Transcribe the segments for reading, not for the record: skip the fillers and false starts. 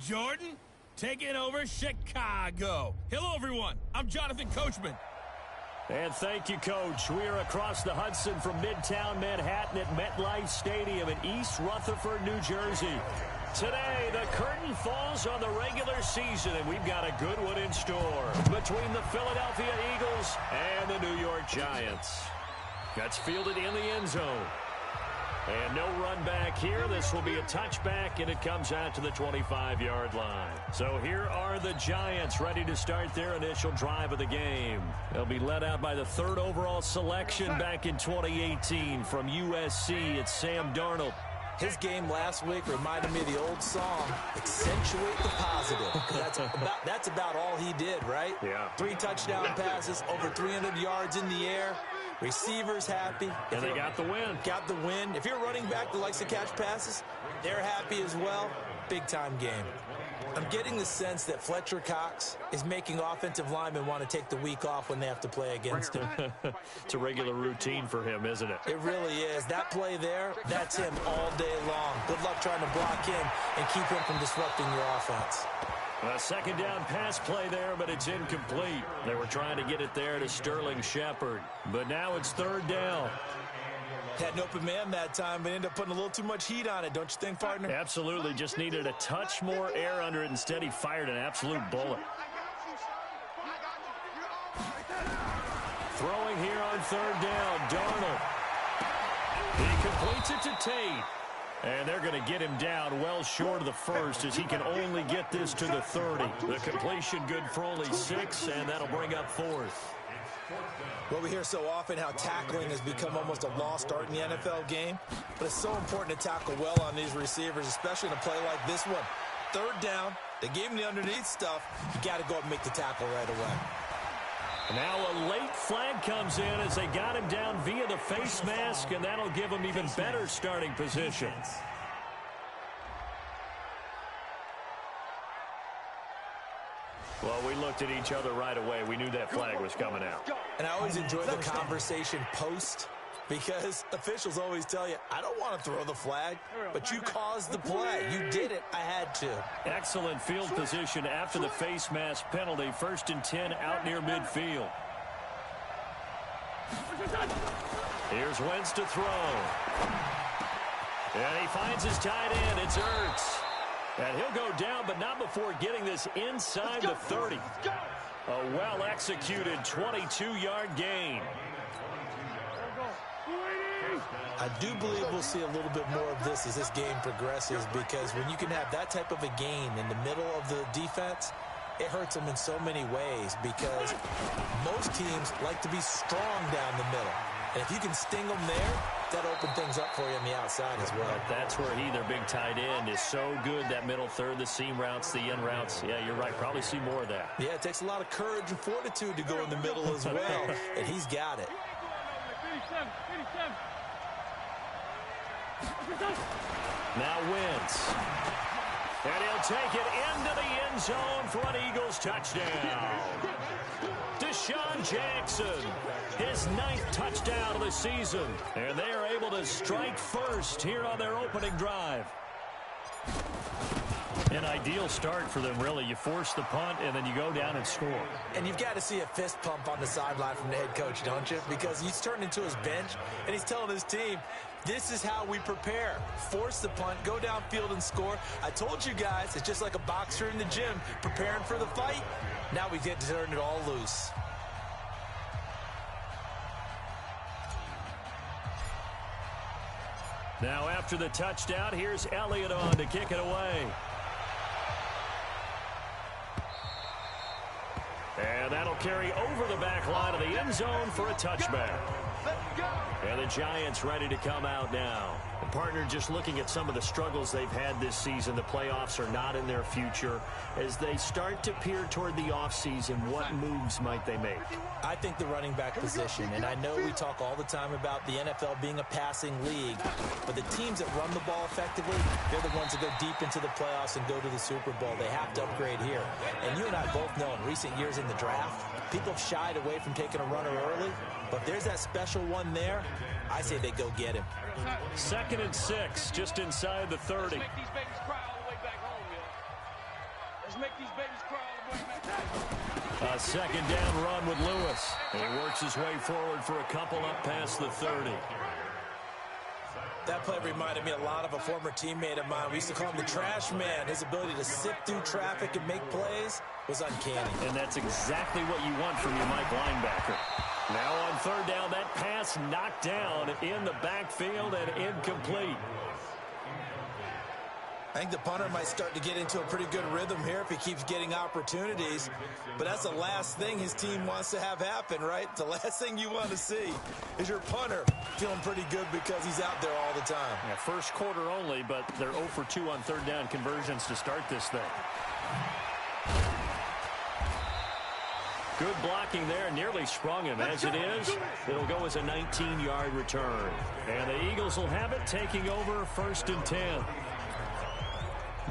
Jordan, taking over Chicago. Hello, everyone. I'm Jonathan Coachman. And thank you, Coach. We are across the Hudson from Midtown Manhattan at MetLife Stadium in East Rutherford, New Jersey. Today, the curtain falls on the regular season, and we've got a good one in store between the Philadelphia Eagles and the New York Giants. That's fielded in the end zone. And no run back here. This will be a touchback, and it comes out to the 25-yard line. So here are the Giants ready to start their initial drive of the game. They'll be led out by the third overall selection back in 2018 from USC. It's Sam Darnold. His game last week reminded me of the old song, accentuate the positive. That's about all he did, right? Yeah. 3 touchdown passes, over 300 yards in the air. Receivers happy. And they got the win. Got the win. If you're running back that likes to catch passes, they're happy as well. Big-time game. I'm getting the sense that Fletcher Cox is making offensive linemen want to take the week off when they have to play against him. It's a regular routine for him, isn't it? It really is. That play there, that's him all day long. Good luck trying to block him and keep him from disrupting your offense. A second down pass play there, but it's incomplete. They were trying to get it there to Sterling Shepard. But now it's third down. Had an open man that time, but ended up putting a little too much heat on it, don't you think, partner? Absolutely. Just needed a touch more air under it. Instead, he fired an absolute bullet. Throwing here on third down, Darnold. He completes it to Tate. And they're going to get him down well short of the first as he can only get this to the 30. The completion good for only 6, and that'll bring up fourth. Well, we hear so often how tackling has become almost a lost art in the NFL game, but it's so important to tackle well on these receivers, especially in a play like this one. Third down, they gave him the underneath stuff. You got to go up and make the tackle right away. Now a late flag comes in as they got him down via the face mask, and that'll give him even better starting position. Well, we looked at each other right away. We knew that flag was coming out. And I always enjoy the conversation post, because officials always tell you, I don't want to throw the flag, but you caused the play. You did it. I had to. Excellent field position after the face mask penalty. 1st and 10 out near midfield. Here's Wentz to throw. And he finds his tight end. It's Ertz. And he'll go down, but not before getting this inside the 30. A well-executed 22-yard gain. I do believe we'll see a little bit more of this as this game progresses, because when you can have that type of a gain in the middle of the defense, it hurts them in so many ways, because most teams like to be strong down the middle. And if you can sting them there, that opens things up for you on the outside as well. That's where he, their big tight end, is so good, that middle third, the seam routes, the in routes. Yeah, you're right. Probably see more of that. Yeah, it takes a lot of courage and fortitude to go in the middle as well, and he's got it. Now Wentz. And he'll take it into the end zone for an Eagles touchdown. Deshaun Jackson, his 9th touchdown of the season. And they are able to strike first here on their opening drive. An ideal start for them, really. You force the punt, and then you go down and score. And you've got to see a fist pump on the sideline from the head coach, don't you? Because he's turning to his bench, and he's telling his team, this is how we prepare. Force the punt, go downfield and score. I told you guys, it's just like a boxer in the gym preparing for the fight. Now we get to turn it all loose. Now after the touchdown, here's Elliott on to kick it away. And that'll carry over the back line of the end zone for a touchback. And the Giants ready to come out now. And partner, just looking at some of the struggles they've had this season, the playoffs are not in their future. As they start to peer toward the offseason, what moves might they make? I think the running back position, and I know we talk all the time about the NFL being a passing league, but the teams that run the ball effectively, they're the ones that go deep into the playoffs and go to the Super Bowl. They have to upgrade here. And you and I both know in recent years in the draft, people have shied away from taking a runner early, but there's that special one there. I say they go get him. 2nd and 6, just inside the 30. A second down run with Lewis. And he works his way forward for a couple up past the 30. That play reminded me a lot of a former teammate of mine. We used to call him the trash man. His ability to sift through traffic and make plays was uncanny. And that's exactly what you want from your Mike linebacker. Now on third down, that pass knocked down in the backfield and incomplete. I think the punter might start to get into a pretty good rhythm here if he keeps getting opportunities. But that's the last thing his team wants to have happen, right? The last thing you want to see is your punter feeling pretty good because he's out there all the time. Yeah, first quarter only, but they're 0 for 2 on third down conversions to start this thing. Good blocking there, nearly sprung him. As it is, it'll go as a 19-yard return. And the Eagles will have it, taking over 1st and 10.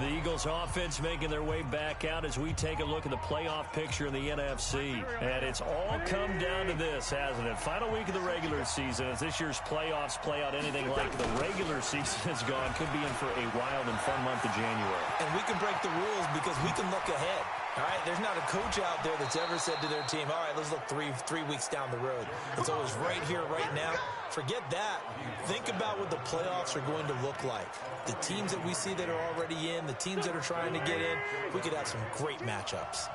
The Eagles offense making their way back out as we take a look at the playoff picture in the NFC. And it's all come down to this, hasn't it? Final week of the regular season. As this year's playoffs play out anything like the regular season has gone, could be in for a wild and fun month of January. And we can break the rules because we can look ahead. All right, there's not a coach out there that's ever said to their team, all right, let's look three weeks down the road. It's always right here, right now. Forget that. Think about what the playoffs are going to look like. The teams that we see that are already in, the teams that are trying to get in, we could have some great matchups.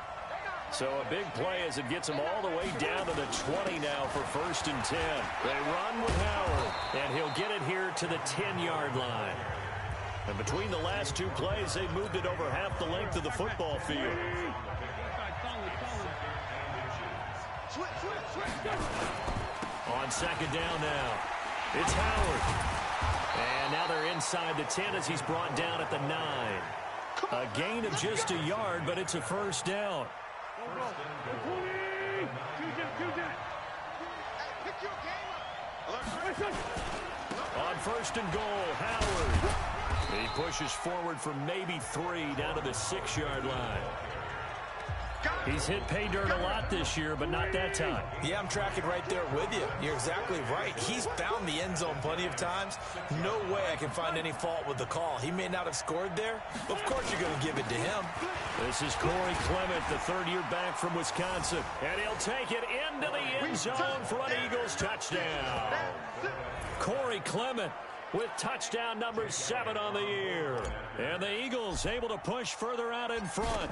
So a big play as it gets them all the way down to the 20 now for 1st and 10. They run with Howard, and he'll get it here to the 10-yard line. And between the last two plays, they moved it over half the length of the football field. On second down now, it's Howard. And now they're inside the 10 as he's brought down at the 9. A gain of just a yard, but it's a 1st down. On 1st and goal, Howard. He pushes forward from maybe 3 down to the 6-yard line. He's hit pay dirt a lot this year, but not that time. Yeah, I'm tracking right there with you. You're exactly right. He's found the end zone plenty of times. No way I can find any fault with the call. He may not have scored there, but of course you're going to give it to him. This is Corey Clement, the third-year back from Wisconsin. And he'll take it into the end zone for an Eagles touchdown. Corey Clement with touchdown number 7 on the year. And the Eagles able to push further out in front.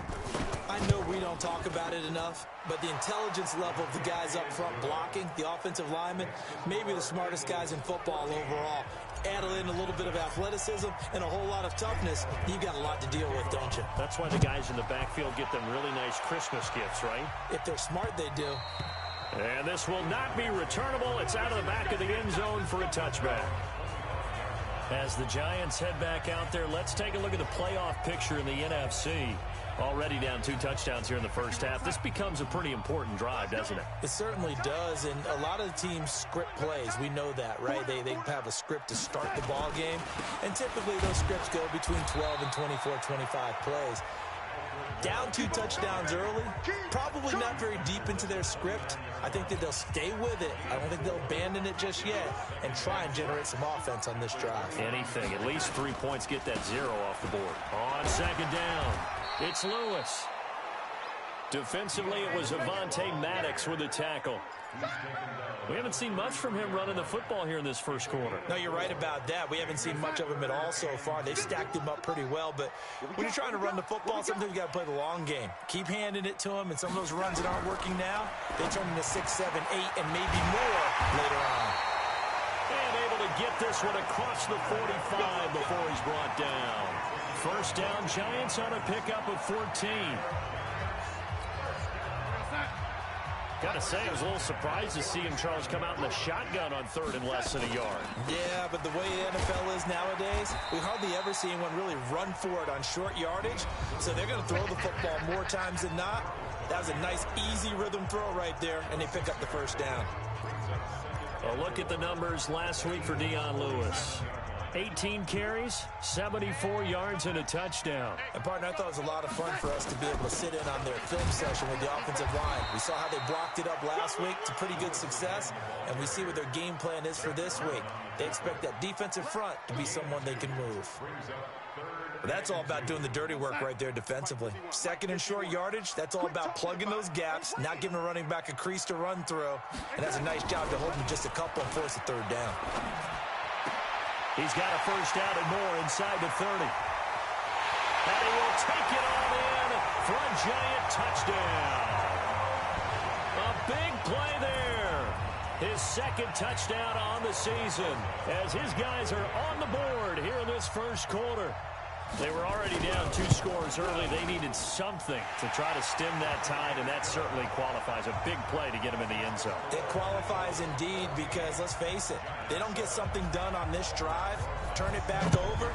I know we don't talk about it enough, but the intelligence level of the guys up front blocking, the offensive linemen, maybe the smartest guys in football overall. Add in a little bit of athleticism and a whole lot of toughness, you've got a lot to deal with, don't you? That's why the guys in the backfield get them really nice Christmas gifts, right? If they're smart, they do. And this will not be returnable. It's out of the back of the end zone for a touchback. As the Giants head back out there, let's take a look at the playoff picture in the NFC. Already down 2 touchdowns here in the first half. This becomes a pretty important drive, doesn't it? It certainly does, and a lot of the teams script plays. We know that, right? They have a script to start the ball game, and typically those scripts go between 12 and 24, 25 plays. Down 2 touchdowns early, probably not very deep into their script. I think that they'll stay with it. I don't think they'll abandon it just yet and try and generate some offense on this drive. Anything, at least 3 points, get that 0 off the board. On second down, it's Lewis. Defensively, it was Avonte Maddox with the tackle. We haven't seen much from him running the football here in this first quarter. No, you're right about that. We haven't seen much of him at all so far. They've stacked him up pretty well, but when you're trying to run the football, sometimes you got to play the long game. Keep handing it to him, and some of those runs that aren't working now, they turn into 6, 7, 8, and maybe more later on. And able to get this one across the 45 before he's brought down. First down, Giants on a pickup of 14. Gotta say, I was a little surprised to see him, Charles, come out in the shotgun on 3rd and less than a yard. Yeah, but the way the NFL is nowadays, we hardly ever see anyone really run for it on short yardage. So they're going to throw the football more times than not. That was a nice, easy rhythm throw right there, and they pick up the first down. A look at the numbers last week for Dion Lewis. 18 carries, 74 yards, and a touchdown. And, partner, I thought it was a lot of fun for us to be able to sit in on their film session with the offensive line. We saw how they blocked it up last week to pretty good success, and we see what their game plan is for this week. They expect that defensive front to be someone they can move. That's all about doing the dirty work right there defensively. Second and short yardage, that's all about plugging those gaps, not giving a running back a crease to run through, and that's a nice job to hold him just a couple and force a third down. He's got a first down and more inside the 30. And he will take it all in for a giant touchdown. A big play there. His second touchdown on the season as his guys are on the board here in this first quarter. They were already down 2 scores early. They needed something to try to stem that tide, and that certainly qualifies. A big play to get him in the end zone. It qualifies indeed because, let's face it, they don't get something done on this drive, turn it back over,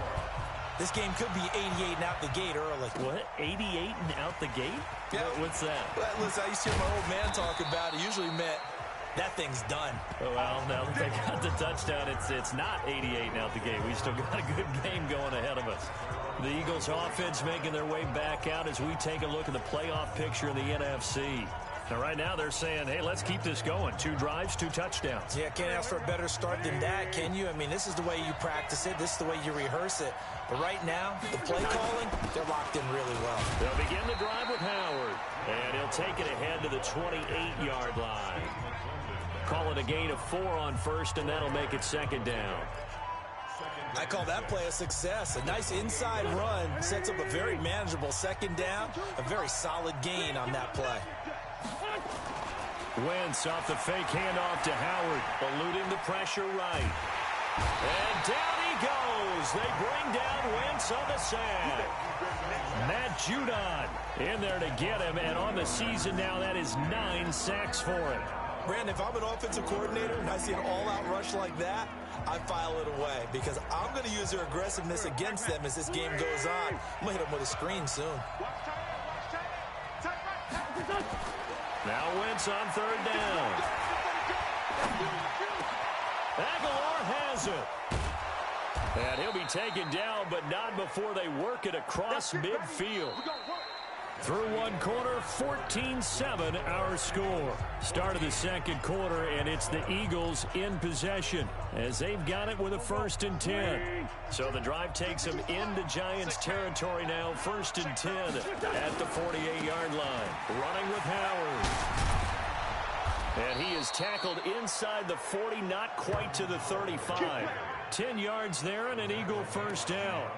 this game could be 88 and out the gate early. What? 88 and out the gate? Yeah. What's that? Well, listen, I used to hear my old man talk about it. Usually meant that thing's done. Oh, well, now that they got the touchdown, it's not 88 and out the gate. We still got a good game going ahead of us. The Eagles offense making their way back out as we take a look at the playoff picture in the NFC. Now, right now, they're saying, hey, let's keep this going. 2 drives, 2 touchdowns. Yeah, can't ask for a better start than that, can you? I mean, this is the way you practice it. This is the way you rehearse it. But right now, the play calling, they're locked in really well. They'll begin the drive with Howard. And he'll take it ahead to the 28-yard line. Call it a gain of 4 on first, and that'll make it second down. I call that play a success. A nice inside run sets up a very manageable second down. A very solid gain on that play. Wentz off the fake handoff to Howard, eluding the pressure right. And down he goes. They bring down Wentz on the sack. Matt Judon in there to get him, and on the season now, that is 9 sacks for him. Brandon, if I'm an offensive coordinator and I see an all-out rush like that, I file it away because I'm going to use their aggressiveness against them as this game goes on. I'm going to hit them with a screen soon. Now Wentz on third down. Aguilar has it. And he'll be taken down, but not before they work it across midfield. Through one quarter, 14-7 our score. Start of the second quarter, and it's the Eagles in possession as they've got it with a 1st and 10. So the drive takes them into Giants territory now, 1st and 10 at the 48-yard line. Running with Howard. And he is tackled inside the 40, not quite to the 35. 10 yards there and an Eagle first down.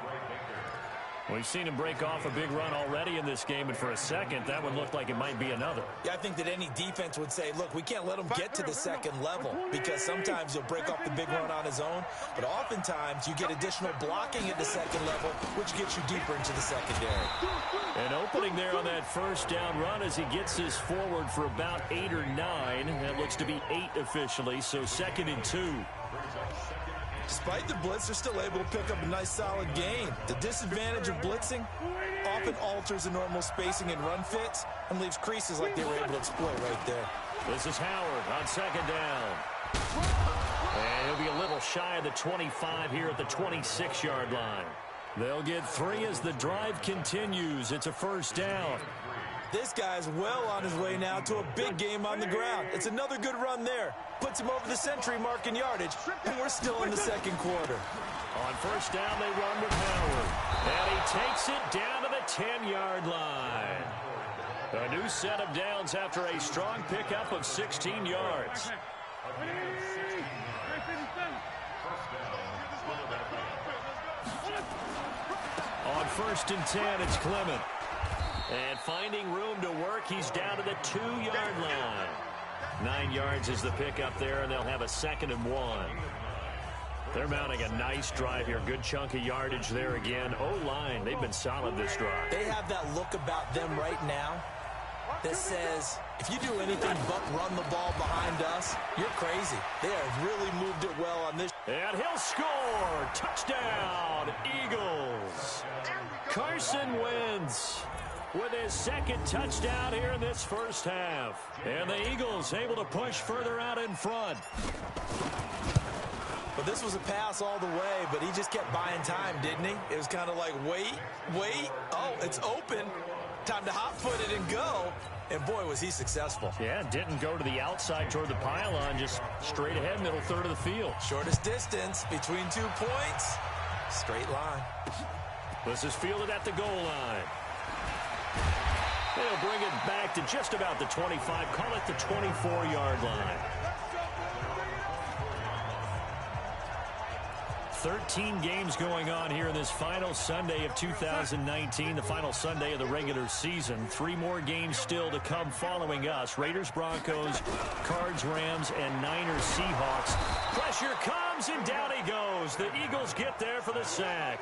We've seen him break off a big run already in this game, and for a second, that one looked like it might be another. Yeah, I think that any defense would say, look, we can't let him get to the second level because sometimes he'll break off the big run on his own, but oftentimes you get additional blocking at the second level, which gets you deeper into the secondary. An opening there on that first down run as he gets this forward for about 8 or 9. That looks to be 8 officially, so 2nd and 2. Despite the blitz, they're still able to pick up a nice solid gain. The disadvantage of blitzing often alters the normal spacing and run fits and leaves creases like they were able to exploit right there. This is Howard on 2nd down. And he'll be a little shy of the 25 here at the 26-yard line. They'll get 3 as the drive continues. It's a first down. This guy's well on his way now to a big game on the ground. It's another good run there. Puts him over the century mark in yardage, and we're still in the second quarter. On first down, they run with Howard. And he takes it down to the 10-yard line. A new set of downs after a strong pickup of 16 yards. On 1st and 10, it's Clement. And finding room to work, he's down to the 2-yard line. 9 yards is the pickup there, and they'll have a 2nd and 1. They're mounting a nice drive here. Good chunk of yardage there again. O-line, they've been solid this drive. They have that look about them right now that says, if you do anything but run the ball behind us, you're crazy. They have really moved it well on this. And he'll score. Touchdown, Eagles. Carson Wentz with his 2nd touchdown here in this first half. And the Eagles able to push further out in front. But this was a pass all the way, but he just kept buying time, didn't he? It was kind of like, wait. Oh, it's open. Time to hot-foot it and go. And boy, was he successful. Yeah, didn't go to the outside toward the pylon, just straight ahead, middle third of the field. Shortest distance between 2 points, straight line. This is fielded at the goal line. They'll bring it back to just about the 25. Call it the 24-yard line. 13 games going on here in this final Sunday of 2019, the final Sunday of the regular season. 3 more games still to come following us. Raiders, Broncos, Cards, Rams, and Niners, Seahawks. Pressure comes, and down he goes. The Eagles get there for the sack.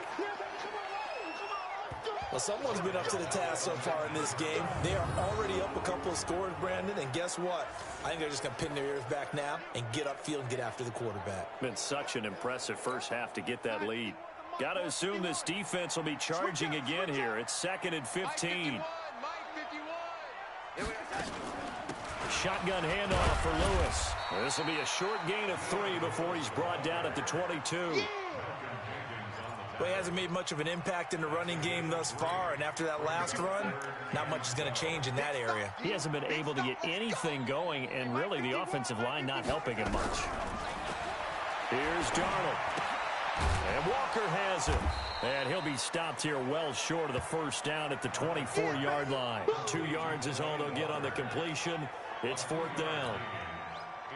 Well, someone's been up to the task so far in this game. They are already up a couple of scores, Brandon, and guess what? I think they're just going to pin their ears back now and get upfield and get after the quarterback. Been such an impressive first half to get that lead. Got to assume this defense will be charging again here. It's 2nd and 15. Shotgun handoff for Lewis. This will be a short gain of 3 before he's brought down at the 22. Well, he hasn't made much of an impact in the running game thus far, and after that last run, not much is going to change in that area. He hasn't been able to get anything going, and really the offensive line not helping him much. Here's Darnold. And Walker has him. And he'll be stopped here well short of the first down at the 24-yard line. 2 yards is all they'll get on the completion. It's 4th down.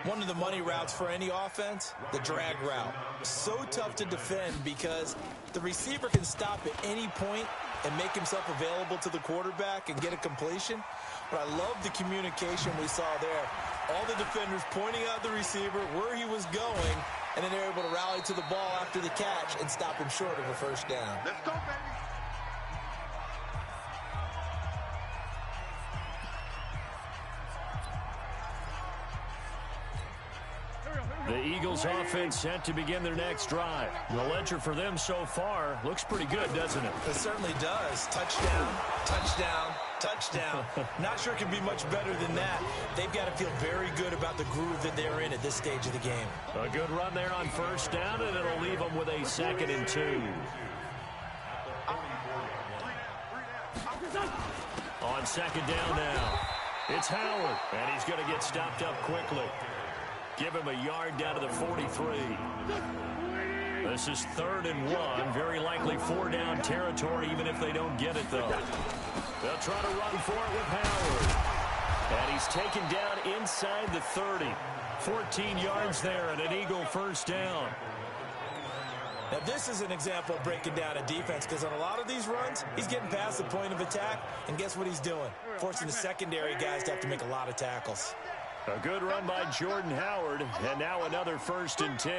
One of the money routes for any offense, the drag route. So tough to defend because the receiver can stop at any point and make himself available to the quarterback and get a completion. But I love the communication we saw there. All the defenders pointing out the receiver, where he was going, and then they're able to rally to the ball after the catch and stop him short of a first down. Let's go, baby. The Eagles offense set to begin their next drive. The ledger for them so far looks pretty good, doesn't it? It certainly does. Touchdown, touchdown, touchdown. Not sure it can be much better than that. They've got to feel very good about the groove that they're in at this stage of the game. A good run there on first down, and it'll leave them with a 2nd and 2. On 2nd down now, it's Howard, and he's going to get stopped up quickly. Give him a yard down to the 43. This is 3rd and 1. Very likely 4-down territory, even if they don't get it, though. They'll try to run for it with Howard. And he's taken down inside the 30. 14 yards there and an Eagle first down. Now, this is an example of breaking down a defense because on a lot of these runs, he's getting past the point of attack, and guess what he's doing? Forcing the secondary guys to have to make a lot of tackles. A good run by Jordan Howard, and now another 1st and 10.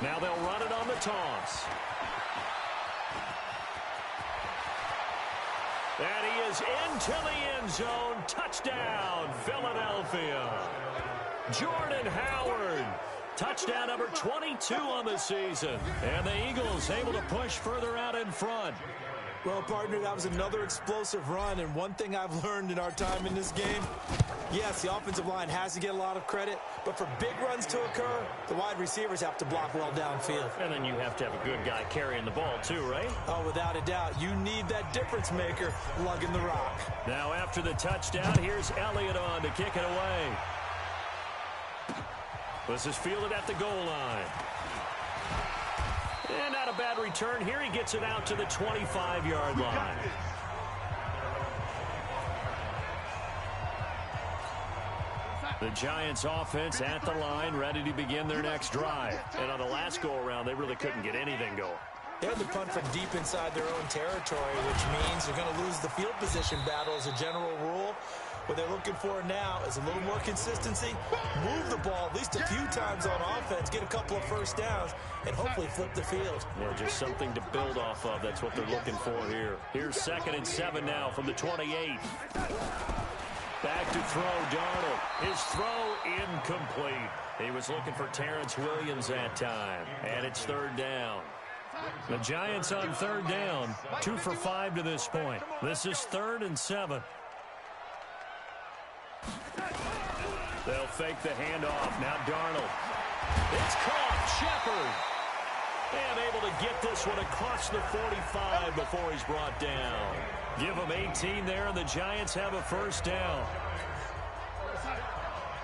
Now they'll run it on the toss. And he is into the end zone. Touchdown, Philadelphia. Jordan Howard. Touchdown number 22 on the season. And the Eagles able to push further out in front. Well, partner, that was another explosive run, and one thing I've learned in our time in this game, yes, the offensive line has to get a lot of credit, but for big runs to occur, the wide receivers have to block well downfield. And then you have to have a good guy carrying the ball too, right? Oh, without a doubt. You need that difference maker lugging the rock. Now after the touchdown, here's Elliott on to kick it away. This is fielded at the goal line. And not a bad return here. He gets it out to the 25-yard line. The Giants offense at the line, ready to begin their next drive. And on the last go-around, they really couldn't get anything going. They had to punt from deep inside their own territory, which means they're going to lose the field position battle as a general rule. What they're looking for now is a little more consistency, move the ball at least a few times on offense, get a couple of first downs, and hopefully flip the field. Yeah, just something to build off of. That's what they're looking for here. Here's 2nd and 7 now from the 28. Back to throw, Darnold. His throw incomplete. He was looking for Terrence Williams that time, and it's 3rd down. The Giants on 3rd down, 2 for 5 to this point. This is 3rd and 7. They'll fake the handoff. Now Darnold. It's caught. Shepard. And able to get this one across the 45 before he's brought down. Give them 18 there, and the Giants have a first down.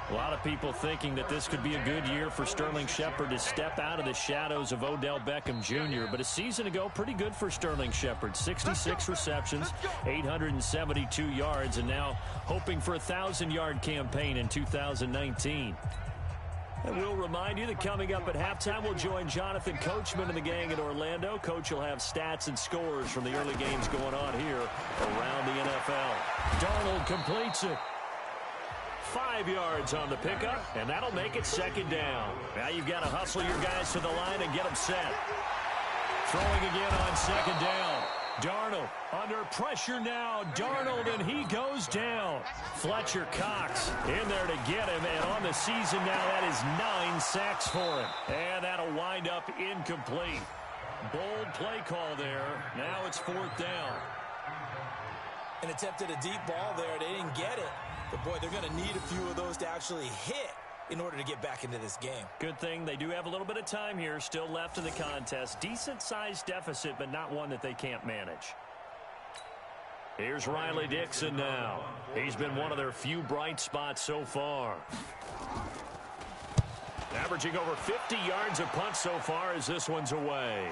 A lot of people thinking that this could be a good year for Sterling Shepard to step out of the shadows of Odell Beckham Jr., but a season ago, pretty good for Sterling Shepard. 66 receptions, 872 yards, and now hoping for a 1,000-yard campaign in 2019. And we'll remind you that coming up at halftime, we'll join Jonathan Coachman and the gang in Orlando. Coach will have stats and scores from the early games going on here around the NFL. Darnold completes it. 5 yards on the pickup, and that'll make it second down. Now you've got to hustle your guys to the line and get them set. Throwing again on second down. Darnold under pressure now. Darnold, and he goes down. Fletcher Cox in there to get him, and on the season now, that is 9 sacks for him. And that'll wind up incomplete. Bold play call there. Now it's 4th down. And attempted a deep ball there. They didn't get it. But, boy, they're going to need a few of those to actually hit in order to get back into this game. Good thing they do have a little bit of time here still left in the contest. Decent-sized deficit, but not one that they can't manage. Here's Riley Dixon now. He's been one of their few bright spots so far. Averaging over 50 yards a punt so far as this one's away.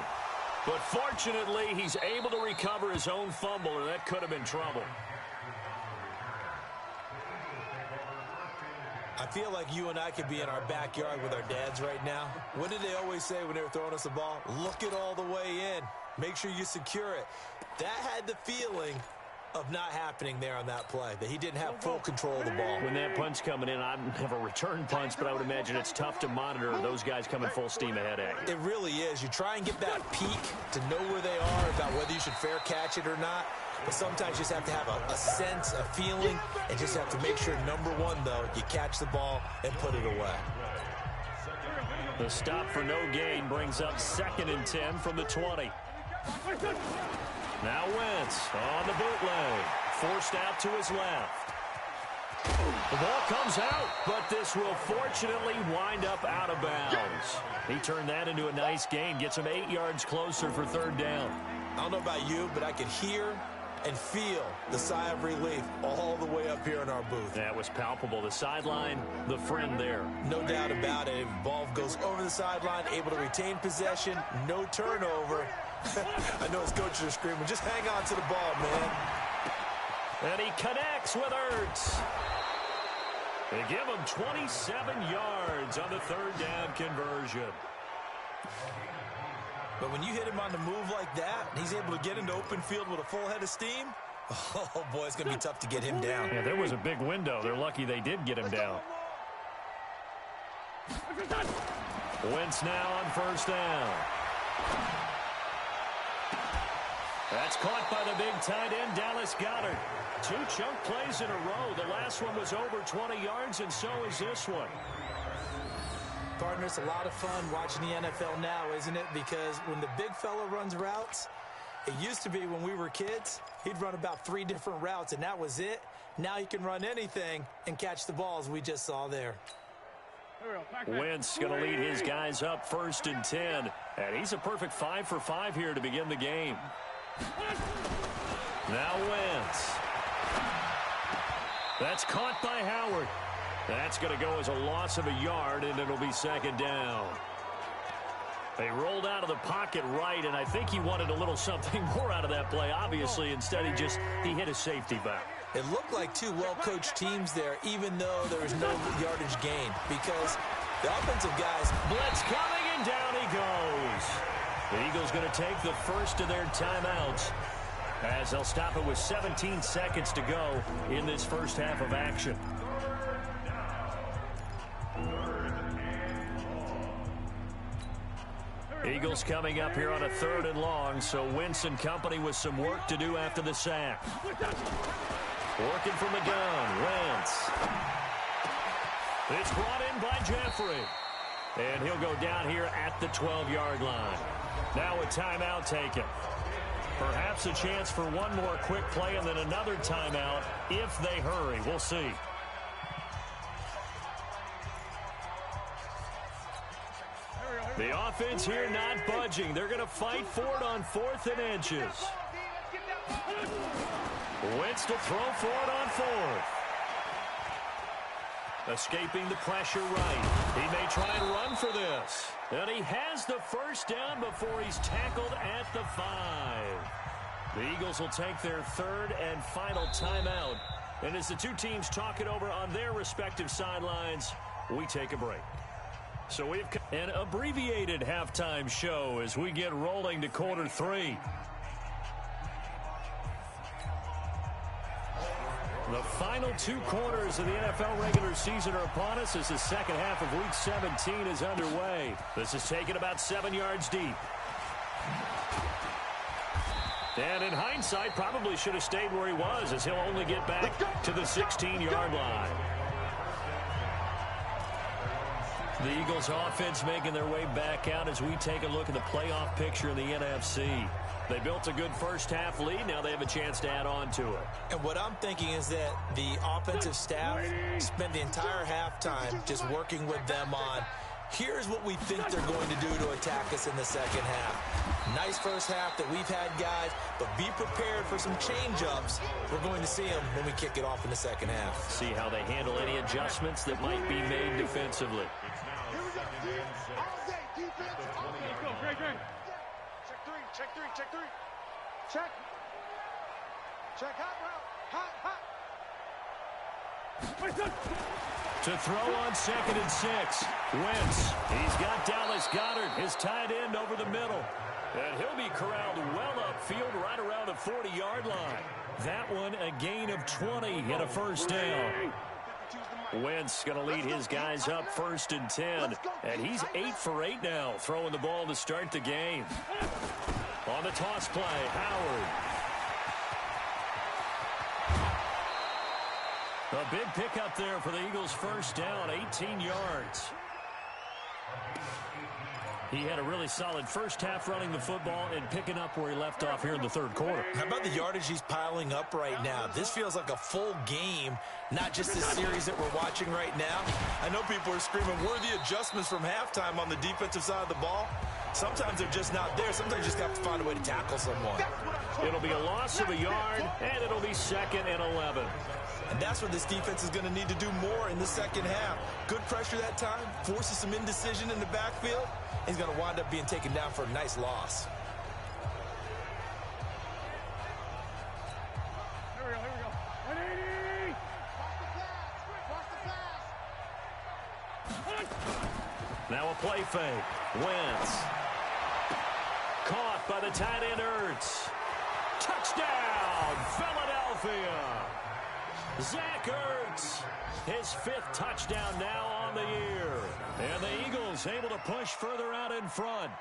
But fortunately, he's able to recover his own fumble, or that could have been trouble. I feel like you and I could be in our backyard with our dads right now. What did they always say when they were throwing us the ball? Look it all the way in. Make sure you secure it. That had the feeling of not happening there on that play, that he didn't have full control of the ball. When that punch coming in, I don't have a return punch, but I would imagine it's tough to monitor those guys coming full steam ahead at you. It really is. You try and get that peek to know where they are, about whether you should fair catch it or not. But sometimes you just have to have a sense, a feeling, and just have to make sure, number one, though, you catch the ball and put it away. The stop for no gain brings up 2nd and 10 from the 20. Now Wentz on the bootleg. Forced out to his left. The ball comes out, but this will fortunately wind up out of bounds. He turned that into a nice gain. Gets him 8 yards closer for 3rd down. I don't know about you, but I could hear and feel the sigh of relief all the way up here in our booth. That was palpable. The sideline, the friend there. No doubt about it. Ball goes over the sideline, able to retain possession, no turnover. I know his coaches are screaming, just hang on to the ball, man. And he connects with Ertz. They give him 27 yards on the 3rd down conversion. But when you hit him on the move like that, he's able to get into open field with a full head of steam, oh, boy, it's going to be tough to get him down. Yeah, there was a big window. They're lucky they did get him down. Wentz now on 1st down. That's caught by the big tight end, Dallas Goedert. 2 chunk plays in a row. The last one was over 20 yards, and so is this one. Partner, it's a lot of fun watching the NFL now, isn't it? Because when the big fella runs routes, it used to be when we were kids, he'd run about 3 different routes, and that was it. Now he can run anything and catch the balls we just saw there. Wentz going to lead his guys up 1st and 10. And he's a perfect 5 for 5 here to begin the game. Now Wentz. That's caught by Howard. That's going to go as a loss of a yard, and it'll be 2nd down. They rolled out of the pocket right, and I think he wanted a little something more out of that play. Obviously, instead he hit a safety back. It looked like 2 well-coached teams there, even though there was no yardage gain, because the offensive guys... Blitz coming, and down he goes. The Eagles going to take the first of their timeouts, as they'll stop it with 17 seconds to go in this first half of action. Eagles coming up here on a 3rd and long, so Wentz and company with some work to do after the sack. Working from the gun, Wentz. It's brought in by Jeffrey. And he'll go down here at the 12-yard line. Now a timeout taken. Perhaps a chance for one more quick play and then another timeout if they hurry. We'll see. The offense here not budging. They're going to fight for it on 4th and inches. Wentz to throw for it on 4th. Escaping the pressure right. He may try and run for this. And he has the first down before he's tackled at the 5. The Eagles will take their third and final timeout. And as the two teams talk it over on their respective sidelines, we take a break. So we have an abbreviated halftime show as we get rolling to quarter 3. The final 2 quarters of the NFL regular season are upon us as the second half of Week 17 is underway. This is taken about 7 yards deep. And in hindsight, probably should have stayed where he was as he'll only get back to the 16-yard line. The Eagles offense making their way back out as we take a look at the playoff picture in the NFC. They built a good first half lead. Now they have a chance to add on to it. And what I'm thinking is that the offensive staff spent the entire halftime just working with them on, here's what we think they're going to do to attack us in the second half. Nice first half that we've had, guys, but be prepared for some change-ups. We're going to see them when we kick it off in the second half. See how they handle any adjustments that might be made defensively. Check three. Check hot. To throw on 2nd and 6. Wentz. He's got Dallas Goedert, his tight end, over the middle. And he'll be corralled well upfield right around the 40-yard line. That one a gain of 20 and a first down. Wentz going to lead his guys up 1st and 10. And he's 8 for 8 now, throwing the ball to start the game. On the toss play, Howard. A big pickup there for the Eagles' first down, 18 yards. He had a really solid first half running the football and picking up where he left off here in the third quarter. How about the yardage he's piling up right now? This feels like a full game, not just a series that we're watching right now. I know people are screaming, worthy adjustments from halftime on the defensive side of the ball. Sometimes they're just not there. Sometimes you just have to find a way to tackle someone. It'll be a loss of a yard, and it'll be 2nd and 11. And that's what this defense is going to need to do more in the second half. Good pressure that time, forces some indecision in the backfield. He's going to wind up being taken down for a nice loss. Here we go. 180! Watch the pass! Now a play fake. Wentz. Caught by the tight end Ertz. Touchdown, Philadelphia. Zach Ertz, his 5th touchdown now on the year. And the Eagles able to push further out in front.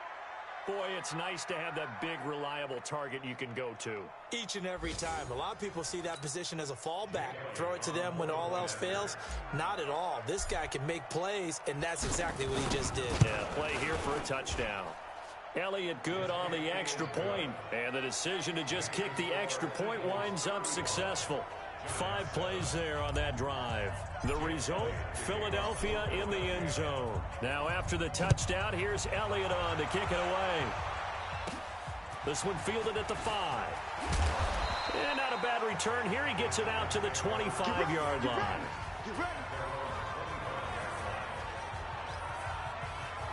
Boy, it's nice to have that big, reliable target you can go to. Each and every time. A lot of people see that position as a fallback. Throw it to them when all else fails. Not at all. This guy can make plays, and that's exactly what he just did. Yeah, play here for a touchdown. Elliott good on the extra point, and the decision to just kick the extra point winds up successful. 5 plays there on that drive. The result, Philadelphia in the end zone. Now after the touchdown, here's Elliott on to kick it away. This one fielded at the 5. And not a bad return here. He gets it out to the 25-yard line.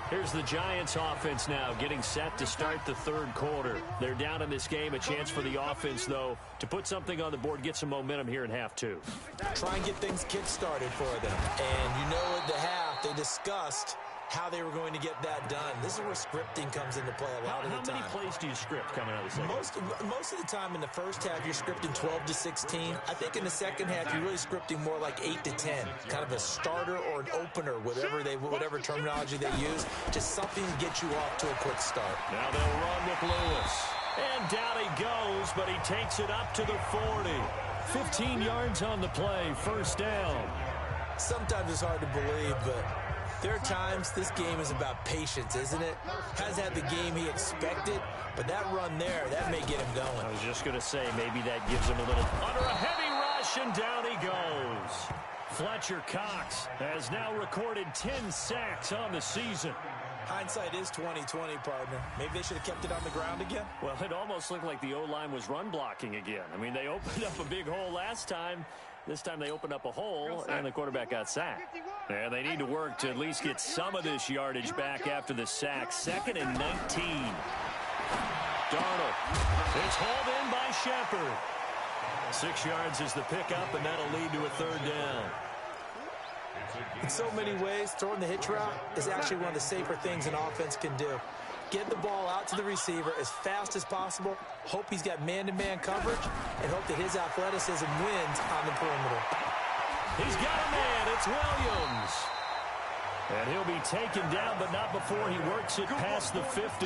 Here's the Giants offense now getting set to start the third quarter. They're down in this game. A chance for the offense, though, to put something on the board, get some momentum here in half 2. Try and get things kick-started for them. And you know at the half, they discussed how they were going to get that done. This is where scripting comes into play a lot of the time. How many plays do you script coming out of the second? Most of the time in the first half, you're scripting 12 to 16. I think in the second half, you're really scripting more like 8 to 10. Kind of a starter or an opener, whatever terminology they use. Just something to get you off to a quick start. Now they'll run with Lewis. And down he goes, but he takes it up to the 40. 15 yards on the play, first down. Sometimes it's hard to believe, but there are times this game is about patience, isn't it? Hasn't had the game he expected, but that run there, that may get him going. I was just going to say, maybe that gives him a little under a heavy rush, and down he goes. Fletcher Cox has now recorded 10 sacks on the season. Hindsight is 20/20, partner. Maybe they should have kept it on the ground again. Well, it almost looked like the O-line was run blocking again. I mean, they opened up a big hole last time, This time they opened up a hole, and the quarterback got sacked. And they need to work to at least get some of this yardage back after the sack. 2nd and 19. Darnold. It's hauled in by Shepard. 6 yards is the pickup, and that'll lead to a 3rd down. In so many ways, throwing the hitch route is actually one of the safer things an offense can do. Get the ball out to the receiver as fast as possible, hope he's got man-to-man coverage, and hope that his athleticism wins on the perimeter. He's got a man. It's Williams. And he'll be taken down, but not before he works it past the 50.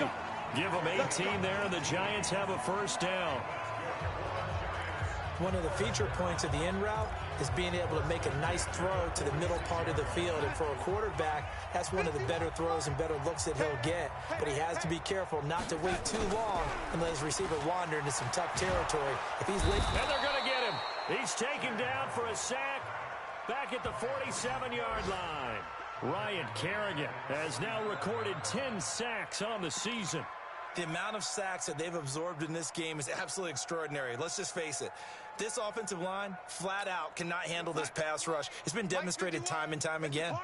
Give him 18 there, and the Giants have a 1st down. One of the feature points of the in route is being able to make a nice throw to the middle part of the field. And for a quarterback, that's one of the better throws and better looks that he'll get. But he has to be careful not to wait too long and let his receiver wander into some tough territory. If he's late, and they're going to get him. He's taken down for a sack back at the 47-yard line. Ryan Kerrigan has now recorded 10 sacks on the season. The amount of sacks that they've absorbed in this game is absolutely extraordinary. Let's just face it. This offensive line, flat out, cannot handle this pass rush. It's been demonstrated time and time again.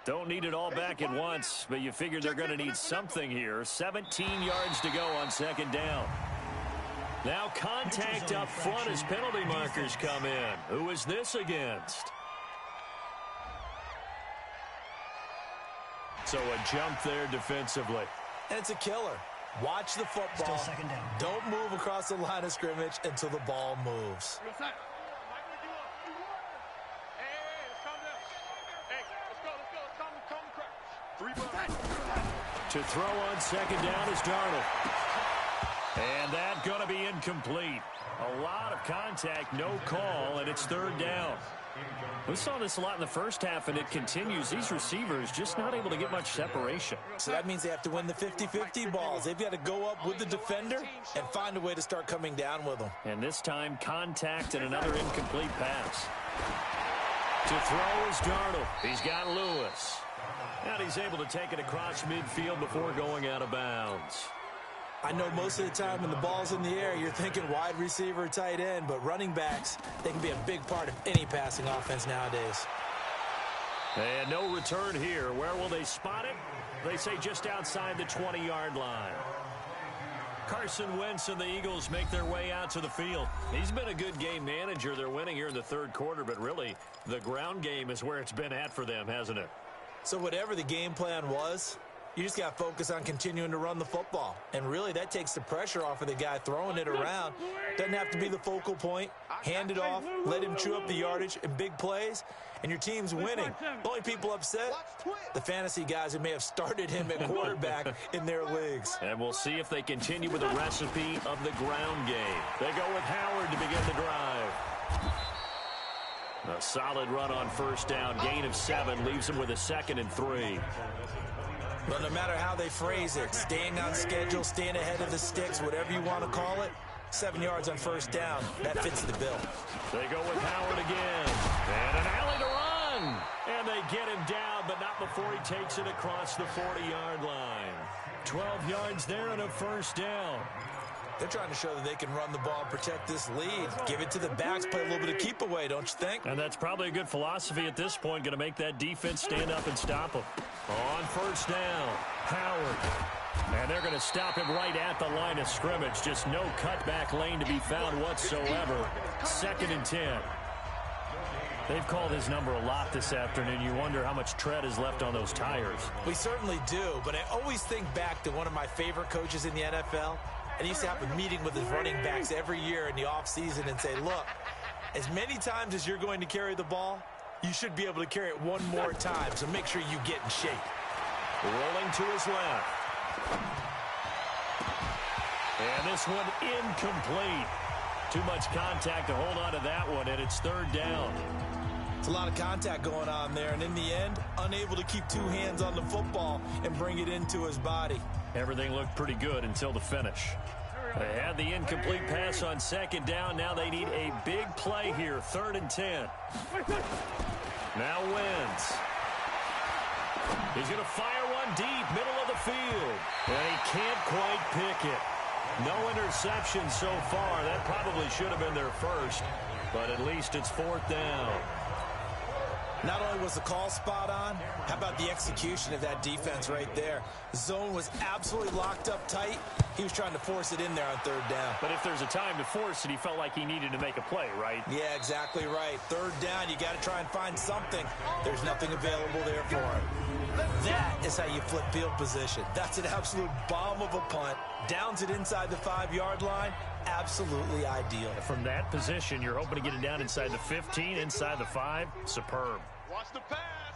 Don't need it all back at once, but you figure they're going to need something here. 17 yards to go on 2nd down. Now contact up front as penalty markers come in. Who is this against? So a jump there defensively. And it's a killer. Watch the football. Still 2nd down. Don't move across the line of scrimmage until the ball moves. To throw on 2nd down is Darnold. And that's going to be incomplete. A lot of contact, no call, and it's 3rd down. We saw this a lot in the first half, and it continues. These receivers just not able to get much separation. So that means they have to win the 50-50 balls. They've got to go up with the defender and find a way to start coming down with them. And this time, contact and another incomplete pass. To throw is Darnold. He's got Lewis. And he's able to take it across midfield before going out of bounds. I know most of the time when the ball's in the air, you're thinking wide receiver, tight end, but running backs, they can be a big part of any passing offense nowadays. And no return here. Where will they spot it? They say just outside the 20-yard line. Carson Wentz and the Eagles make their way out to the field. He's been a good game manager. They're winning here in the 3rd quarter, but really the ground game is where it's been at for them, hasn't it? So whatever the game plan was, you just got to focus on continuing to run the football. And really, that takes the pressure off of the guy throwing it around. Doesn't have to be the focal point. Hand it off, let him chew up the yardage in big plays, and your team's winning. The only people upset, the fantasy guys who may have started him at quarterback in their leagues. And we'll see if they continue with the recipe of the ground game. They go with Howard to begin the drive. A solid run on 1st down. Gain of 7 leaves them with a 2nd and 3. But no matter how they phrase it, staying on schedule, staying ahead of the sticks, whatever you want to call it, 7 yards on 1st down, that fits the bill. They go with Howard again. And an alley to run. And they get him down, but not before he takes it across the 40-yard line. 12 yards there and a 1st down. They're trying to show that they can run the ball, protect this lead. Give it to the backs, play a little bit of keep away, don't you think? And that's probably a good philosophy at this point, going to make that defense stand up and stop them. On 1st down, Howard. And they're going to stop him right at the line of scrimmage. Just no cutback lane to be found whatsoever. 2nd and 10. They've called his number a lot this afternoon. You wonder how much tread is left on those tires. We certainly do, but I always think back to one of my favorite coaches in the NFL. And he used to have a meeting with his running backs every year in the offseason and say, look, as many times as you're going to carry the ball, you should be able to carry it one more time, so make sure you get in shape. Rolling to his left. And this one incomplete. Too much contact to hold on to that one, and it's 3rd down. It's a lot of contact going on there, and in the end, unable to keep 2 hands on the football and bring it into his body. Everything looked pretty good until the finish. They had the incomplete pass on 2nd down. Now they need a big play here, 3rd and 10. Now Wentz. He's going to fire one deep, middle of the field. And he can't quite pick it. No interception so far. That probably should have been their first. but at least it's 4th down. Not only was the call spot on, how about the execution of that defense right there? The zone was absolutely locked up tight. He was trying to force it in there on 3rd down. But if there's a time to force it, he felt like he needed to make a play, right? Yeah, exactly right. 3rd down, you got to try and find something. There's nothing available there for him. That is how you flip field position. That's an absolute bomb of a punt. Downs it inside the 5-yard line. Absolutely ideal. From that position, you're hoping to get it down inside the 15, inside the 5. Superb. Watch the pass.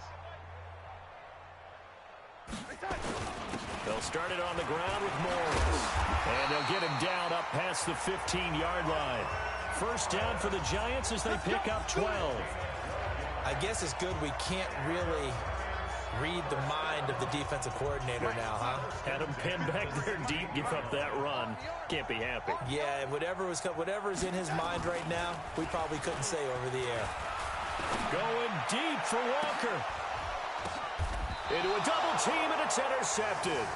They'll start it on the ground with Morris. And they'll get him down up past the 15-yard line. 1st down for the Giants as they pick up 12. I guess it's good we can't really read the mind of the defensive coordinator now, huh? Had him pinned back there deep, give up that run. Can't be happy. Yeah, whatever's in his mind right now, we probably couldn't say over the air. Going deep for Walker. Into a double team, and it's intercepted.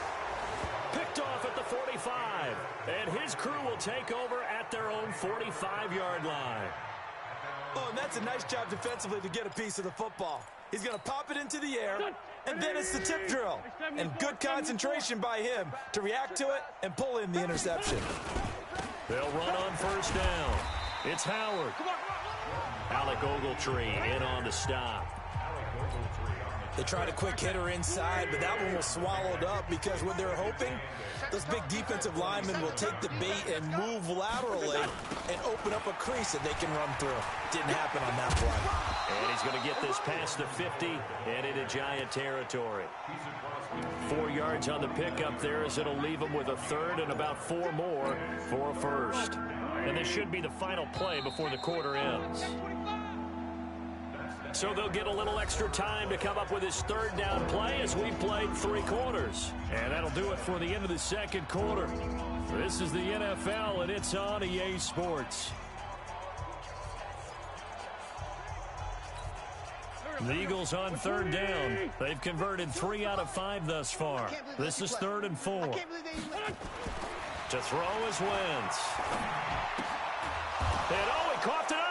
Picked off at the 45. And his crew will take over at their own 45-yard line. Oh, and that's a nice job defensively to get a piece of the football. He's going to pop it into the air, and then it's the tip drill. And good concentration by him to react to it and pull in the interception. They'll run on 1st down. It's Howard. Alec Ogletree in on the stop. They tried a quick hitter inside, but that one was swallowed up because what they're hoping, those big defensive linemen will take the bait and move laterally and open up a crease that they can run through. Didn't happen on that play. And he's going to get this past the 50 and into Giant territory. 4 yards on the pickup there as it'll leave him with a 3rd and about 4 more for a 1st. And this should be the final play before the quarter ends. So they'll get a little extra time to come up with his 3rd down play as we played 3 quarters. And that'll do it for the end of the 2nd quarter. This is the NFL, and it's on EA Sports. The Eagles on 3rd down. They've converted 3 out of 5 thus far. This is 3rd and 4. To throw is Wentz. And oh, he coughed it up.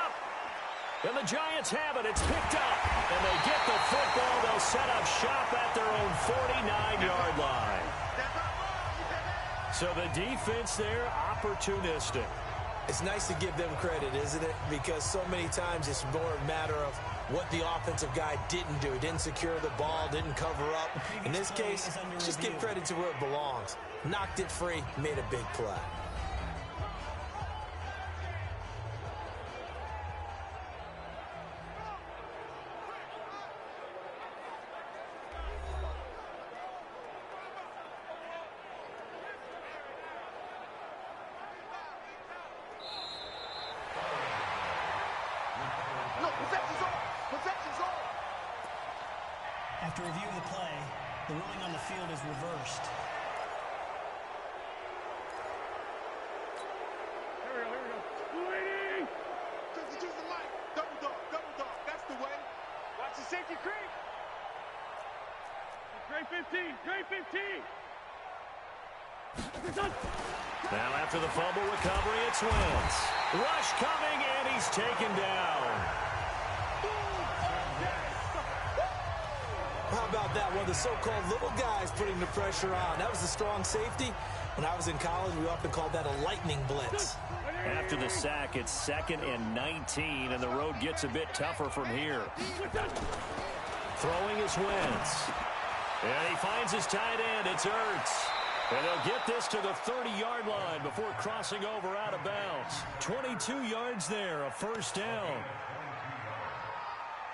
And the Giants have it. It's picked up. And they get the football. They'll set up shop at their own 49-yard line. So the defense there, opportunistic. It's nice to give them credit, isn't it? Because so many times it's more a matter of what the offensive guy didn't do. Didn't secure the ball, didn't cover up. In this case, just give credit to where it belongs. Knocked it free, made a big play. After reviewing the play, the ruling on the field is reversed. Here we go. 280! Just the mic. Double dog. That's the way. Watch the safety creep. Great 15. Now after the fumble recovery, it's Wentz. Rush coming, and he's taken down. How about that? One of the so-called little guys putting the pressure on. That was a strong safety. When I was in college, we often called that a lightning blitz. After the sack, it's 2nd and 19, and the road gets a bit tougher from here. Throwing is Wentz. And he finds his tight end. It's Ertz. And they'll get this to the 30-yard line before crossing over out of bounds. 22 yards there, a 1st down.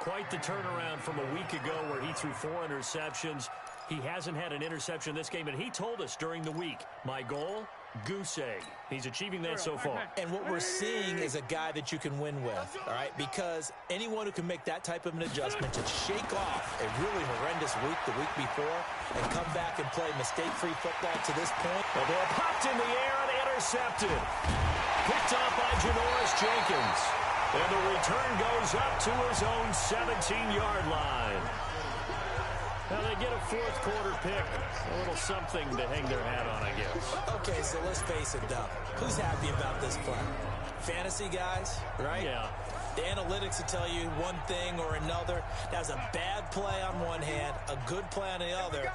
Quite the turnaround from a week ago where he threw 4 interceptions. He hasn't had an interception this game, and he told us during the week, my goal, goose egg. He's achieving that so far. And what we're seeing is a guy that you can win with, all right? Because anyone who can make that type of an adjustment to shake off a really horrendous week the week before and come back and play mistake-free football to this point. The ball popped in the air and intercepted. Picked up by Janoris Jenkins. And the return goes up to his own 17-yard line. Now they get a 4th quarter pick. A little something to hang their hat on, I guess. Okay, so let's face it, though. Who's happy about this play? Fantasy guys, right? Yeah. The analytics will tell you one thing or another. That's a bad play on one hand, a good play on the other,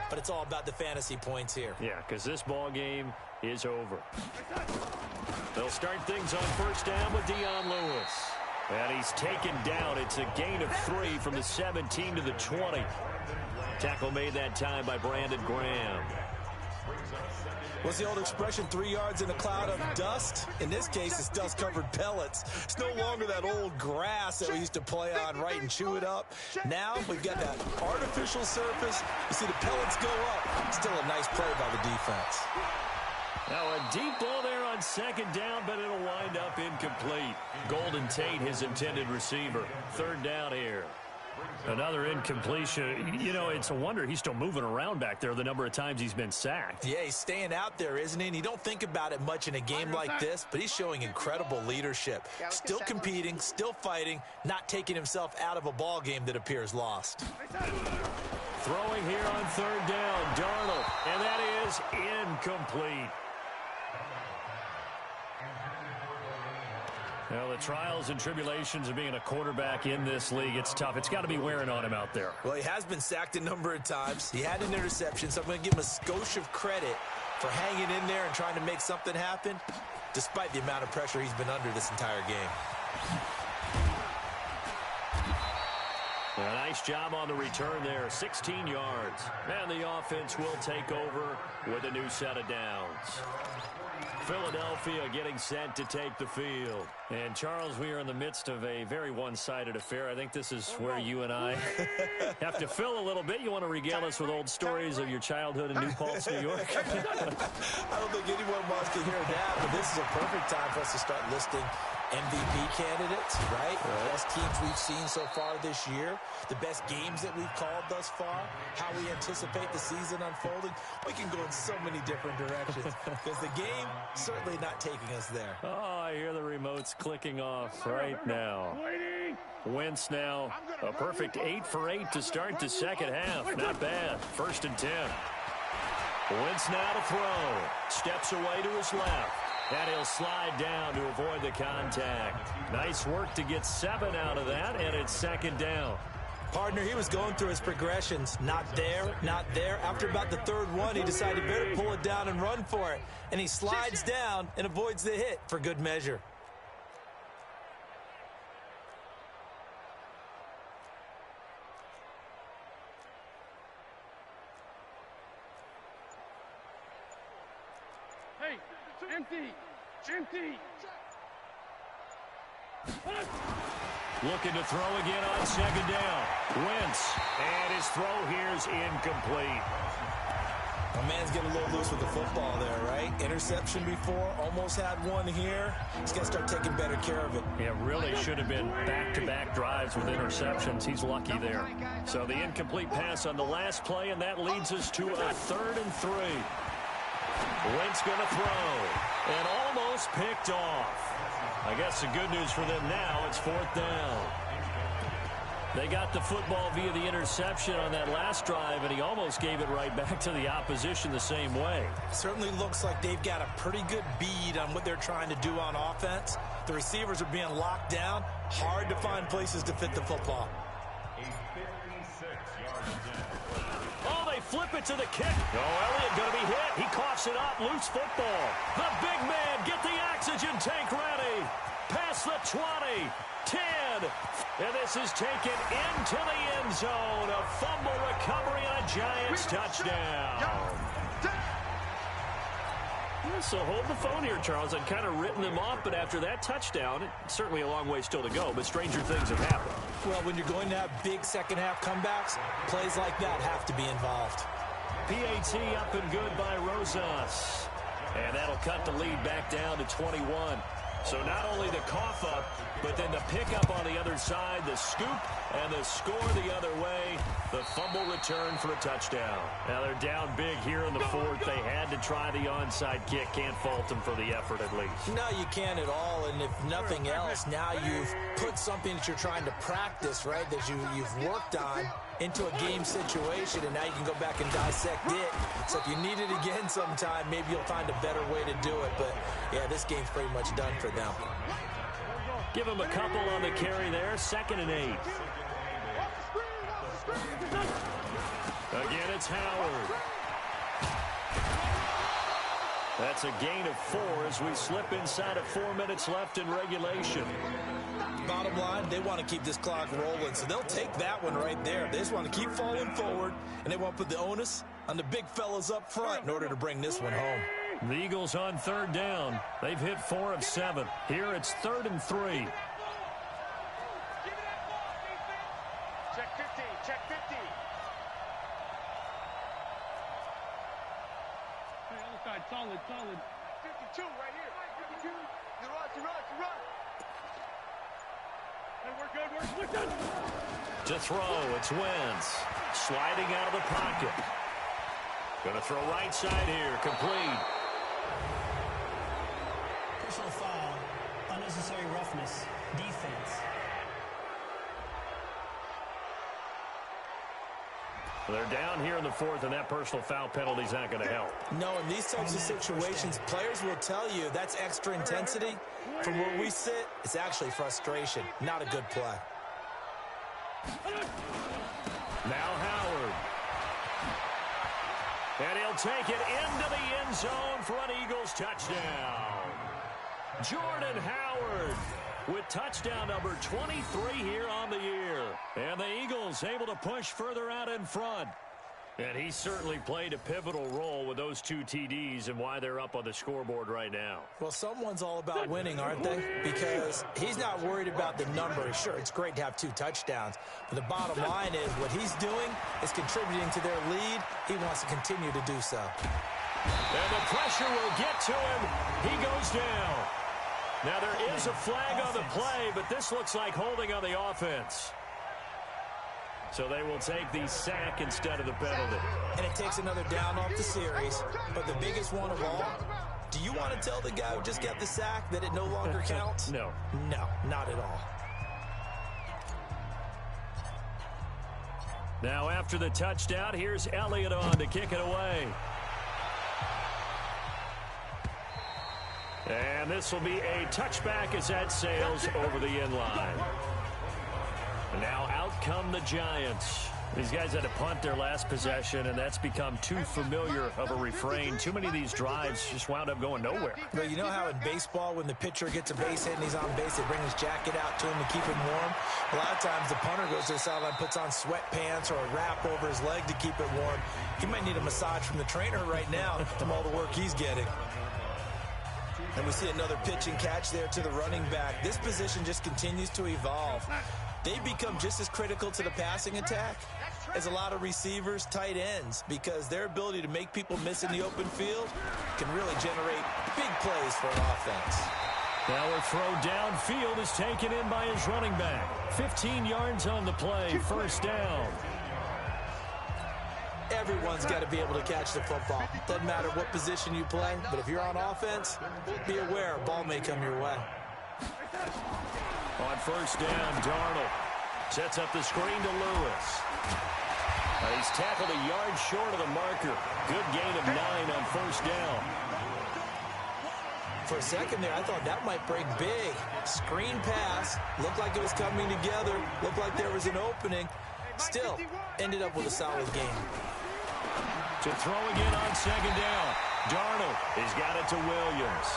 but it's all about the fantasy points here. Yeah, because this ball game is over. They'll start things on first down with Dion Lewis. And he's taken down. It's a gain of 3 from the 17 to the 20. Tackle made that time by Brandon Graham. What's the old expression, 3 yards in a cloud of dust? In this case, it's dust-covered pellets. It's no longer that old grass that we used to play on, right, and chew it up. Now we've got that artificial surface. You see the pellets go up. Still a nice play by the defense. Now a deep ball there on second down, but it'll wind up incomplete. Golden Tate, his intended receiver. Third down here. Another incompletion. You know, it's a wonder he's still moving around back there the number of times he's been sacked. Yeah, he's staying out there, isn't he? And you don't think about it much in a game like this, but he's showing incredible leadership. Still competing, still fighting, not taking himself out of a ball game that appears lost. Throwing here on third down, Darnold, and that is incomplete. Well, the trials and tribulations of being a quarterback in this league, it's tough. It's got to be wearing on him out there. Well, he has been sacked a number of times. He had an interception, so I'm going to give him a skosh of credit for hanging in there and trying to make something happen, despite the amount of pressure he's been under this entire game. A nice job on the return there, 16 yards. And the offense will take over with a new set of downs. Philadelphia getting set to take the field. And, Charles, we are in the midst of a very one-sided affair. I think this is where you and I have to fill a little bit. You want to regale us with old stories of your childhood in New Paltz, New York? I don't think anyone wants to hear that, but this is a perfect time for us to start listing MVP candidates, right? The best teams we've seen so far this year, the best games that we've called thus far, how we anticipate the season unfolding. We can go in so many different directions because the game certainly not taking us there. Oh, I hear the remotes clicking off right now. Wentz now, a perfect 8 for 8 to start the second half. Not bad. 1st and 10. Wentz now to throw. Steps away to his left. And he'll slide down to avoid the contact. Nice work to get 7 out of that, and it's 2nd down. Partner, he was going through his progressions. Not there, not there. After about the 3rd one, he decided better pull it down and run for it. And he slides down and avoids the hit for good measure. Hey, empty. Looking to throw again on 2nd down. Wentz, and his throw here is incomplete. My man's getting a little loose with the football there, right? Interception before, almost had one here. He's got to start taking better care of it. Yeah, really should have been back-to-back drives with interceptions. He's lucky there. So the incomplete pass on the last play, and that leads us to a 3rd and 3. Wentz going to throw, and almost picked off. I guess the good news for them now, it's 4th down. They got the football via the interception on that last drive, and he almost gave it right back to the opposition the same way. Certainly looks like they've got a pretty good bead on what they're trying to do on offense. The receivers are being locked down. Hard to find places to fit the football. Oh, they flip it to the kick. Oh, Elliott going to be hit. He coughs it up. Loose football. The big man, get the oxygen tank ready. Past the 20. 10. And this is taken into the end zone. A fumble recovery and a Giants touchdown. So hold the phone here, Charles. I'd kind of written them off, but after that touchdown, it's certainly a long way still to go, but stranger things have happened. Well, when you're going to have big second-half comebacks, plays like that have to be involved. PAT up and good by Rosas. And that'll cut the lead back down to 21. So not only the cough up, but then the pickup on the other side, the scoop, and the score the other way. The fumble return for a touchdown. Now they're down big here in the 4th. They had to try the onside kick. Can't fault them for the effort at least. No, you can't at all. And if nothing else, now you've put something that you're trying to practice, right, that you've worked on into a game situation, and now you can go back and dissect it. So if you need it again sometime, maybe you'll find a better way to do it. But, yeah, this game's pretty much done for them. Give him a couple on the carry there. 2nd and 8. Again, it's Howard. That's a gain of 4 as we slip inside of 4 minutes left in regulation. Bottom line, they want to keep this clock rolling, so they'll take that one right there. They just want to keep falling forward, and they want to put the onus on the big fellas up front in order to bring this one home. The Eagles on 3rd down. They've hit 4 of 7. Here it's 3rd and 3. Check 50, check 50. Hey, other side, solid. 52 right here. 52. You run. Hey, we're good. To throw, it's Wentz. Sliding out of the pocket. Going to throw right side here. Complete. Personal foul. Unnecessary roughness. Defense. They're down here in the 4th, and that personal foul penalty is not going to help. No, in these types of situations, players will tell you that's extra intensity. From where we sit, it's actually frustration. Not a good play. Now Howard. And he'll take it into the end zone for an Eagles touchdown. Jordan Howard with touchdown number 23 here on the year. And the Eagles able to push further out in front. And he certainly played a pivotal role with those 2 TDs and why they're up on the scoreboard right now. Well, someone's all about winning, aren't they? Because he's not worried about the number. Sure, it's great to have 2 touchdowns. But the bottom line is what he's doing is contributing to their lead. He wants to continue to do so. And the pressure will get to him. He goes down. Now, there is a flag on the play, but this looks like holding on the offense. So they will take the sack instead of the penalty. And it takes another down off the series. But the biggest one of all, do you want to tell the guy who just got the sack that it no longer counts? No. No, not at all. Now after the touchdown, here's Elliott on to kick it away. And this will be a touchback as that sails over the end line. Now out come the Giants. These guys had to punt their last possession, and that's become too familiar of a refrain. Too many of these drives just wound up going nowhere. Well, you know how in baseball, when the pitcher gets a base hit and he's on base, they bring his jacket out to him to keep him warm? A lot of times the punter goes to the sideline, puts on sweatpants or a wrap over his leg to keep it warm. He might need a massage from the trainer right now from all the work he's getting. And we see another pitch and catch there to the running back. This position just continues to evolve. They become just as critical to the passing attack as a lot of receivers, tight ends, because their ability to make people miss in the open field can really generate big plays for an offense. Now a throw downfield is taken in by his running back. 15 yards on the play, 1st down. Everyone's got to be able to catch the football. Doesn't matter what position you play, but if you're on offense, be aware a ball may come your way. On 1st down, Darnold sets up the screen to Lewis. He's tackled a yard short of the marker. Good gain of 9 on 1st down. For a second there, I thought that might break big. Screen pass. Looked like it was coming together. Looked like there was an opening. Still, ended up with a solid game. To throw again on 2nd down. Darnold, he's got it to Williams.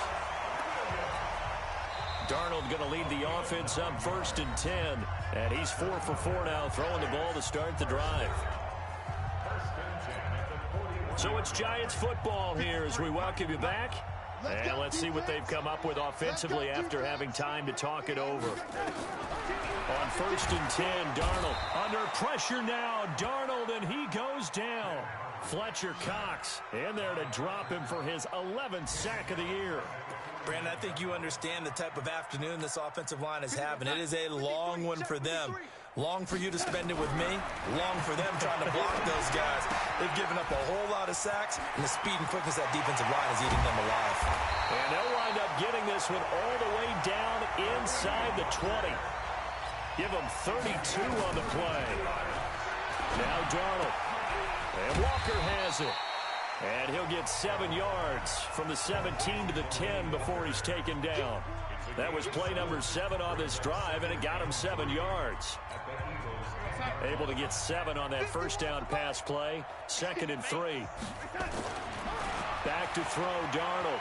Darnold going to lead the offense up 1st and 10. And he's 4 for 4 now, throwing the ball to start the drive. So it's Giants football here as we welcome you back. And let's see what they've come up with offensively after having time to talk it over. On 1st and 10, Darnold under pressure now. Darnold, and he goes down. Fletcher Cox in there to drop him for his 11th sack of the year. Brandon, I think you understand the type of afternoon this offensive line is having. It is a long one for them. Long for you to spend it with me. Long for them trying to block those guys. They've given up a whole lot of sacks, and the speed and quickness of that defensive line is eating them alive. And they'll wind up getting this one all the way down inside the 20. Give them 32 on the play. Now Darnold. And Walker has it. And he'll get 7 yards from the 17 to the 10 before he's taken down. That was play number 7 on this drive, and it got him 7 yards. Able to get 7 on that first down pass play. 2nd and 3. Back to throw, Darnold.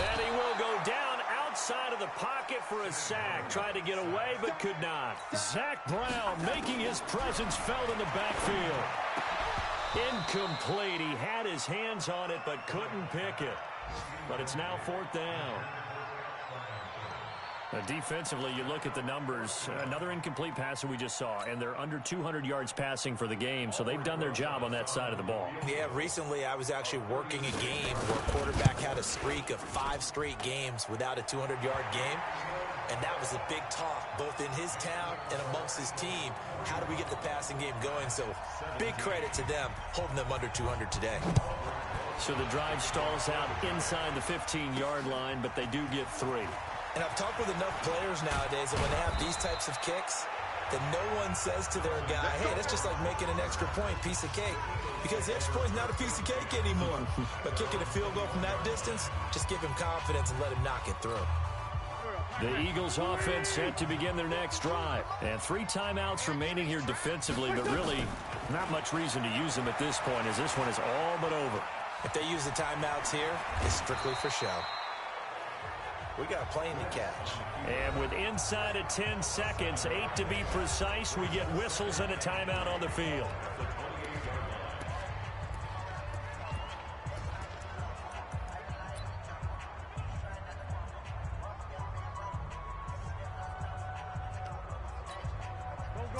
And he will go down outside of the pocket for a sack. Tried to get away, but could not. Zach Brown making his presence felt in the backfield. Incomplete. He had his hands on it, but couldn't pick it. But it's now 4th down. Defensively, you look at the numbers. Another incomplete pass that we just saw, and they're under 200 yards passing for the game, so they've done their job on that side of the ball. Yeah, recently I was actually working a game where a quarterback had a streak of 5 straight games without a 200-yard game, and that was a big talk, both in his town and amongst his team. How do we get the passing game going? So big credit to them, holding them under 200 today. So the drive stalls out inside the 15-yard line, but they do get 3. And I've talked with enough players nowadays that when they have these types of kicks, that no one says to their guy, hey, that's just like making an extra point, piece of cake. Because the extra point's not a piece of cake anymore. But kicking a field goal from that distance, just give him confidence and let him knock it through. The Eagles offense set to begin their next drive. And 3 timeouts remaining here defensively, but really not much reason to use them at this point, as this one is all but over. If they use the timeouts here, it's strictly for show. We got a plane to catch. And with inside of 10 seconds, 8 to be precise, we get whistles and a timeout on the field.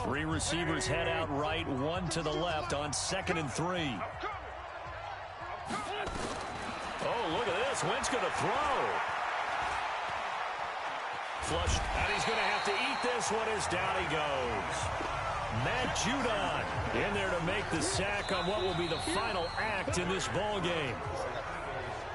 Three receivers head out right, 1 to the left on 2nd and 3. Oh, look at this. Wentz going to throw. Flushed, and he's going to have to eat this one as down he goes. Matt Judon in there to make the sack on what will be the final act in this ball game.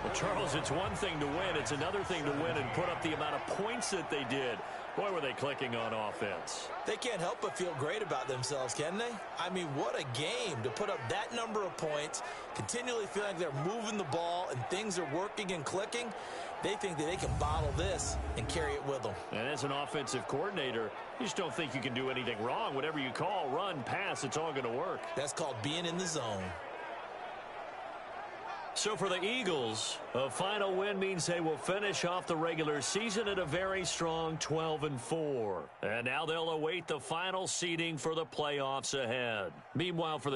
Well, Charles, it's one thing to win. It's another thing to win and put up the amount of points that they did. Boy, were they clicking on offense. They can't help but feel great about themselves, can they? I mean, what a game to put up that number of points, continually feeling like they're moving the ball and things are working and clicking. They think that they can bottle this and carry it with them. And as an offensive coordinator, you just don't think you can do anything wrong. Whatever you call, run, pass, it's all going to work. That's called being in the zone. So for the Eagles, a final win means they will finish off the regular season at a very strong 12-4. And now they'll await the final seeding for the playoffs ahead. Meanwhile, for the